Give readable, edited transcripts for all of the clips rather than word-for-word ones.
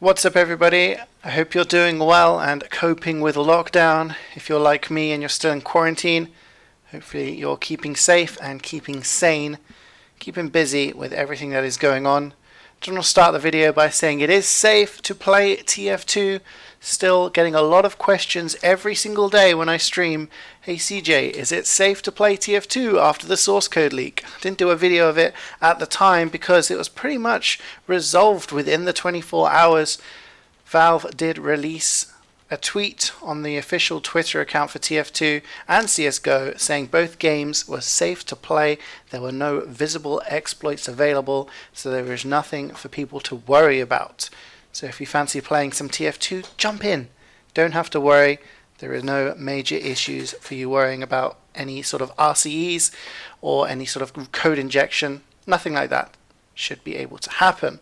What's up, everybody? I hope you're doing well and coping with lockdown. If you're like me and you're still in quarantine, hopefully you're keeping safe and keeping sane, keeping busy with everything that is going on. I just want to start the video by saying it is safe to play TF2. Still getting a lot of questions every single day when I stream. Hey CJ, is it safe to play TF2 after the source code leak? I didn't do a video of it at the time because it was pretty much resolved within the 24 hours. Valve did release a tweet on the official Twitter account for TF2 and CSGO saying both games were safe to play. There were no visible exploits available, so there is nothing for people to worry about. So if you fancy playing some TF2, jump in. Don't have to worry. There is no major issues for you worrying about any sort of RCEs or any sort of code injection. Nothing like that should be able to happen.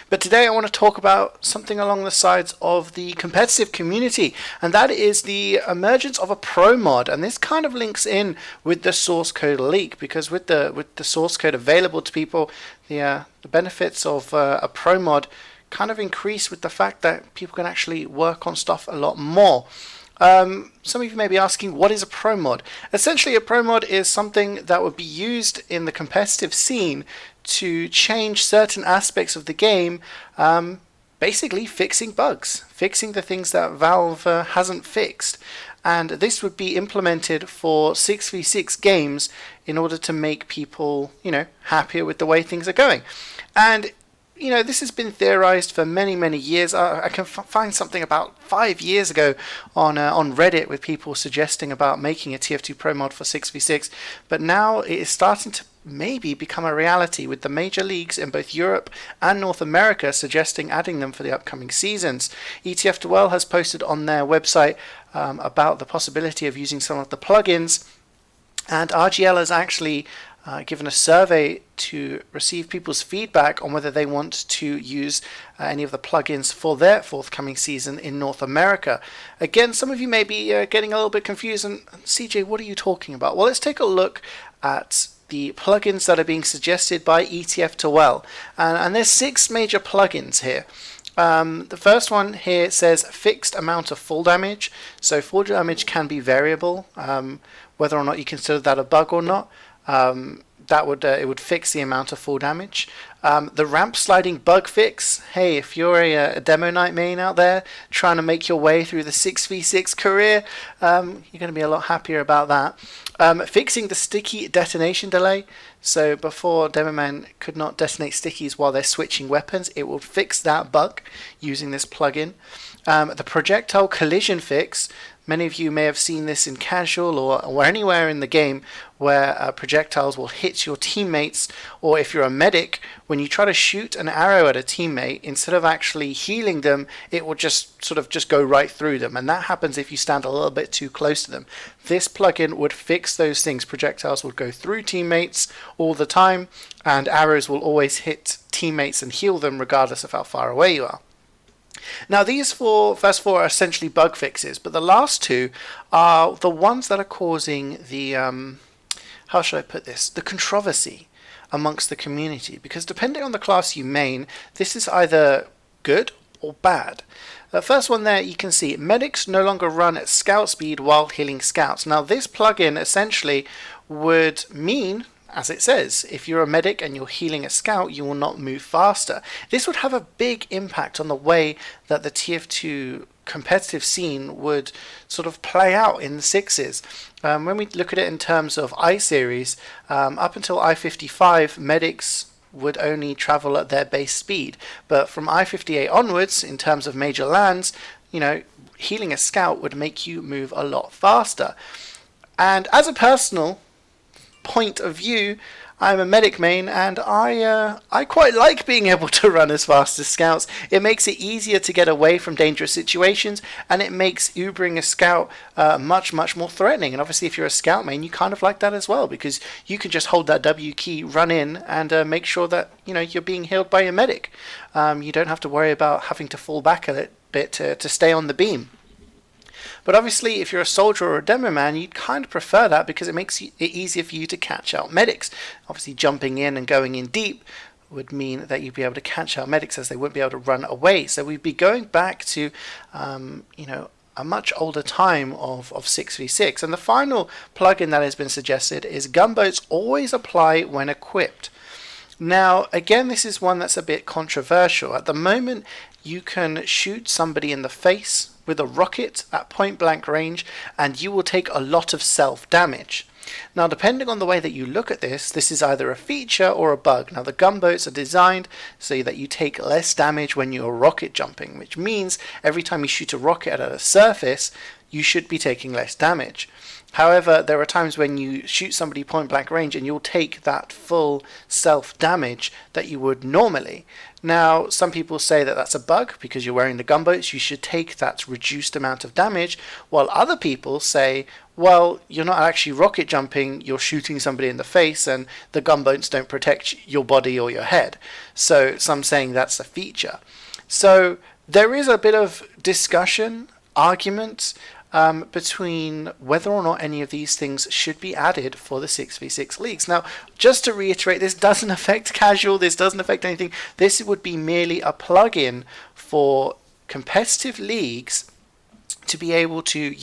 But today I want to talk about something along the sides of the competitive community, and that is the emergence of a pro mod. And this kind of links in with the source code leak, because with the source code available to people, the benefits of a pro mod kind of increase with the fact that people can actually work on stuff a lot more. Some of you may be asking, what is a pro mod? Essentially, a pro mod is something that would be used in the competitive scene to change certain aspects of the game, basically fixing bugs, fixing the things that Valve hasn't fixed. And this would be implemented for 6v6 games in order to make people, happier with the way things are going. And this has been theorized for many years. I can find something about 5 years ago on Reddit with people suggesting about making a TF2 Pro mod for 6v6, but now it is starting to maybe become a reality, with the major leagues in both Europe and North America suggesting adding them for the upcoming seasons. ETF2L has posted on their website about the possibility of using some of the plugins, and RGL has actually given a survey to receive people's feedback on whether they want to use any of the plugins for their forthcoming season in North America. Again, some of you may be getting a little bit confused, and CJ, what are you talking about? Well, let's take a look at the plugins that are being suggested by ETF2L. And there's 6 major plugins here. The first one here says fixed amount of fall damage. So fall damage can be variable, whether or not you consider that a bug or not. It would fix the amount of fall damage. The ramp sliding bug fix. Hey, if you're a Demo Night main out there trying to make your way through the 6v6 career, you're going to be a lot happier about that. Fixing the sticky detonation delay. So before Demo Man could not detonate stickies while they're switching weapons, it will fix that bug using this plugin. The Projectile Collision Fix. Many of you may have seen this in casual or anywhere in the game where projectiles will hit your teammates, or if you're a medic, when you try to shoot an arrow at a teammate, instead of actually healing them, it will just go right through them, and that happens if you stand a little bit too close to them. This plugin would fix those things. Projectiles would go through teammates all the time, and arrows will always hit teammates and heal them regardless of how far away you are. Now, these first four are essentially bug fixes, but the last 2 are the ones that are causing the, how should I put this, the controversy amongst the community, because depending on the class you main, this is either good or bad. The first one there, you can see medics no longer run at scout speed while healing scouts. Now, this plugin essentially would mean, as it says, if you're a medic and you're healing a scout, you will not move faster. This would have a big impact on the way that the TF2 competitive scene would sort of play out in the 6s. When we look at it in terms of I-Series, up until I-55, medics would only travel at their base speed. But from I-58 onwards, in terms of major lands, healing a scout would make you move a lot faster. And as a personal point of view, I'm a medic main, and I quite like being able to run as fast as scouts. It makes it easier to get away from dangerous situations, and it makes Ubering a scout much more threatening. And obviously, if you're a scout main, you kind of like that as well, because you can just hold that W key, run in, and make sure that you're being healed by your medic. You don't have to worry about having to fall back a little bit to stay on the beam. But obviously, if you're a soldier or a demo man, you'd kind of prefer that because it makes it easier for you to catch out medics. Obviously, jumping in and going in deep would mean that you'd be able to catch our medics as they wouldn't be able to run away. So we'd be going back to, a much older time of 6v6. And the final plugin that has been suggested is Gunboats always apply when equipped. Now, again, this is one that's a bit controversial. At the moment, you can shoot somebody in the face with a rocket at point blank range, and you will take a lot of self damage. Now, depending on the way that you look at this, this is either a feature or a bug. Now, the gunboats are designed so that you take less damage when you're rocket jumping, which means every time you shoot a rocket at a surface, you should be taking less damage. However, there are times when you shoot somebody point blank range and you'll take that full self damage that you would normally. Now, some people say that that's a bug because you're wearing the gunboats, you should take that reduced amount of damage, while other people say, well, you're not actually rocket jumping, you're shooting somebody in the face and the gunboats don't protect your body or your head. So some saying that's a feature. So there is a bit of discussion, argument, between whether or not any of these things should be added for the 6v6 leagues. Now, just to reiterate, this doesn't affect casual, this doesn't affect anything. This would be merely a plugin for competitive leagues to be able to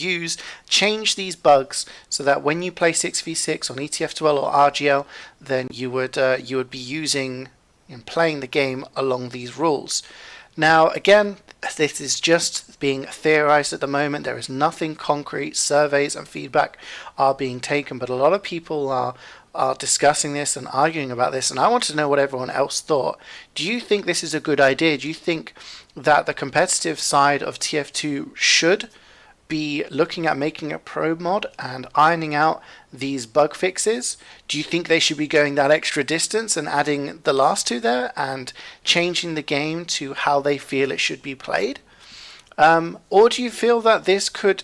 change these bugs so that when you play 6v6 on ETF2L or RGL, then you would be using and playing the game along these rules. Now, again, this is just being theorized at the moment. There is nothing concrete. Surveys and feedback are being taken, but a lot of people are discussing this and arguing about this, and I want to know what everyone else thought. Do you think this is a good idea? Do you think that the competitive side of TF2 should be looking at making a pro mod and ironing out these bug fixes? Do you think they should be going that extra distance and adding the last two there and changing the game to how they feel it should be played? Or do you feel that this could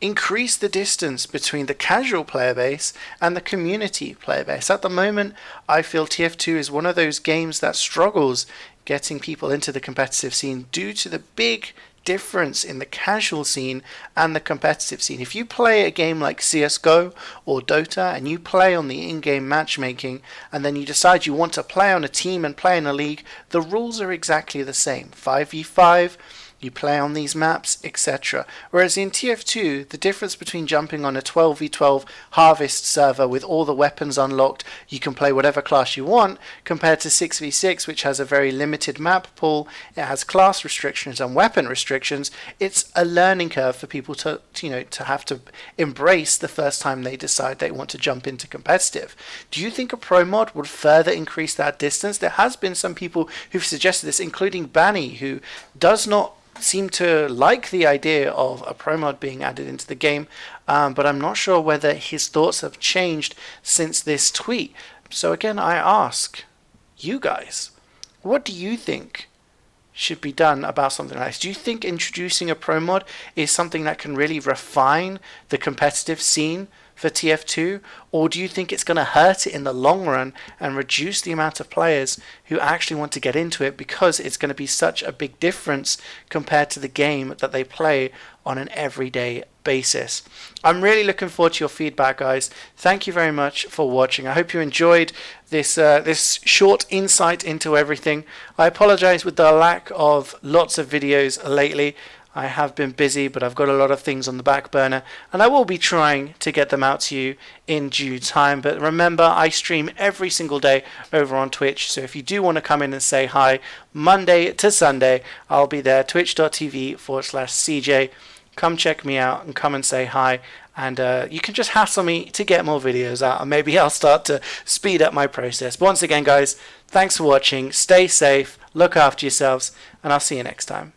increase the distance between the casual player base and the community player base? At the moment, I feel TF2 is one of those games that struggles getting people into the competitive scene due to the big difference in the casual scene and the competitive scene. If you play a game like CSGO or Dota and you play on the in-game matchmaking and then you decide you want to play on a team and play in a league, the rules are exactly the same. 5v5, you play on these maps, etc. Whereas in TF2, the difference between jumping on a 12v12 harvest server with all the weapons unlocked, you can play whatever class you want, compared to 6v6, which has a very limited map pool, it has class restrictions and weapon restrictions. It's a learning curve for people to have to embrace the first time they decide they want to jump into competitive. Do you think a pro mod would further increase that distance? There has been some people who've suggested this, including Banny, who does not seem to like the idea of a pro mod being added into the game, but I'm not sure whether his thoughts have changed since this tweet. So again, I ask you guys, what do you think should be done about something like this? Do you think introducing a pro mod is something that can really refine the competitive scene for TF2, or do you think it's going to hurt it in the long run and reduce the amount of players who actually want to get into it because it's going to be such a big difference compared to the game that they play on an everyday basis? I'm really looking forward to your feedback, guys. Thank you very much for watching. I hope you enjoyed this short insight into everything. I apologize with the lack of lots of videos lately. I have been busy, but I've got a lot of things on the back burner, and I will be trying to get them out to you in due time. But remember, I stream every single day over on Twitch, so if you do want to come in and say hi, Monday to Sunday, I'll be there, twitch.tv/CJ. Come check me out and come and say hi, and you can just hassle me to get more videos out, and maybe I'll start to speed up my process. But once again, guys, thanks for watching. Stay safe, look after yourselves, and I'll see you next time.